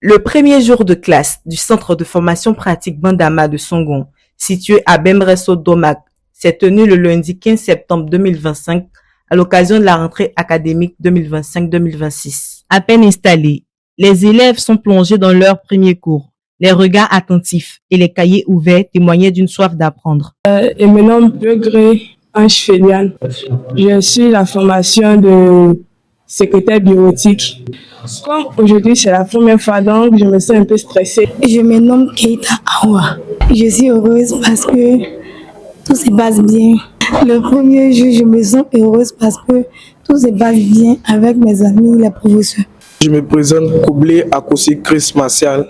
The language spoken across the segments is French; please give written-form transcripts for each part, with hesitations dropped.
Le premier jour de classe du centre de formation pratique Bandama de Songon, situé à Bemresso Domac, s'est tenu le lundi 15 septembre 2025 à l'occasion de la rentrée académique 2025-2026. À peine installés, les élèves sont plongés dans leur premier cours. Les regards attentifs et les cahiers ouverts témoignaient d'une soif d'apprendre. Je me nomme Degré Ange Féliane. Je suis la formation de secrétaire bureautique. Comme aujourd'hui c'est la première fois, donc je me sens un peu stressée. Je me nomme Keita Awa. Je suis heureuse parce que tout se passe bien. Le premier jour, je me sens heureuse parce que tout se passe bien avec mes amis, les professeurs. Je me présente Koublé Akossi Chris Martial.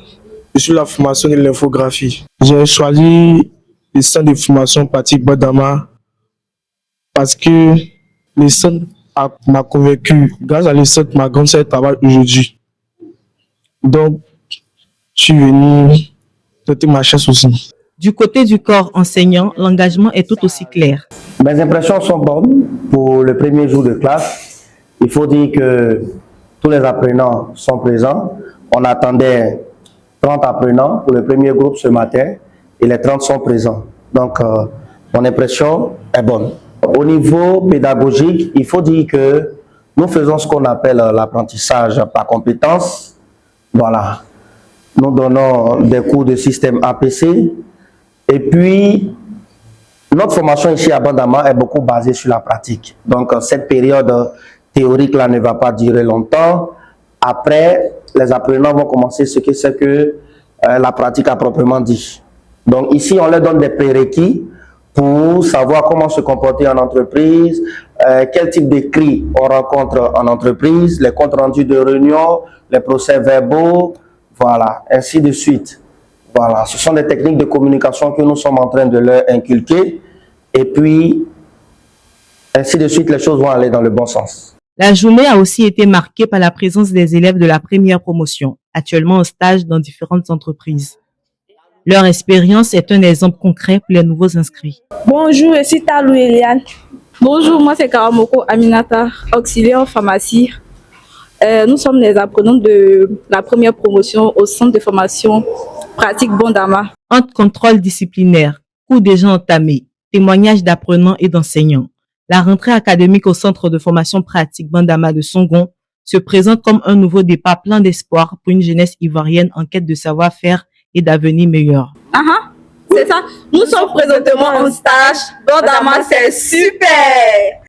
Je suis la formation de l'infographie. J'ai choisi le centre de formation pratique Bandama parce que le centre m'a convaincu. Grâce à le centre, ma grande sœur travaille aujourd'hui. Donc, je suis venu tenter ma chance aussi. Du côté du corps enseignant, l'engagement est tout aussi clair. Mes impressions sont bonnes pour le premier jour de classe. Il faut dire que tous les apprenants sont présents. On attendait 30 apprenants pour le premier groupe ce matin et les 30 sont présents. Donc, mon impression est bonne. Au niveau pédagogique, il faut dire que nous faisons ce qu'on appelle l'apprentissage par compétence. Voilà. Nous donnons des cours de système APC. Et puis, notre formation ici à Bandama est beaucoup basée sur la pratique. Donc, cette période théorique-là ne va pas durer longtemps. Après, les apprenants vont commencer ce que c'est que la pratique à proprement dit. Donc, ici, on leur donne des prérequis pour savoir comment se comporter en entreprise, quel type d'écrit on rencontre en entreprise, les comptes rendus de réunion, les procès verbaux, voilà, ainsi de suite. Voilà, ce sont des techniques de communication que nous sommes en train de leur inculquer et puis, ainsi de suite, les choses vont aller dans le bon sens. La journée a aussi été marquée par la présence des élèves de la première promotion, actuellement en stage dans différentes entreprises. Leur expérience est un exemple concret pour les nouveaux inscrits. Bonjour, je suis Talou Eliane. Bonjour, moi c'est Karamoko Aminata, auxiliaire en pharmacie. Nous sommes les apprenants de la première promotion au centre de formation pratique Bandama. Entre contrôle disciplinaire, cours déjà entamés, témoignages d'apprenants et d'enseignants, la rentrée académique au centre de formation pratique Bandama de Songon se présente comme un nouveau départ plein d'espoir pour une jeunesse ivoirienne en quête de savoir-faire et d'avenir meilleur. C'est ça. Nous sommes présentement en stage. Bandama, c'est super.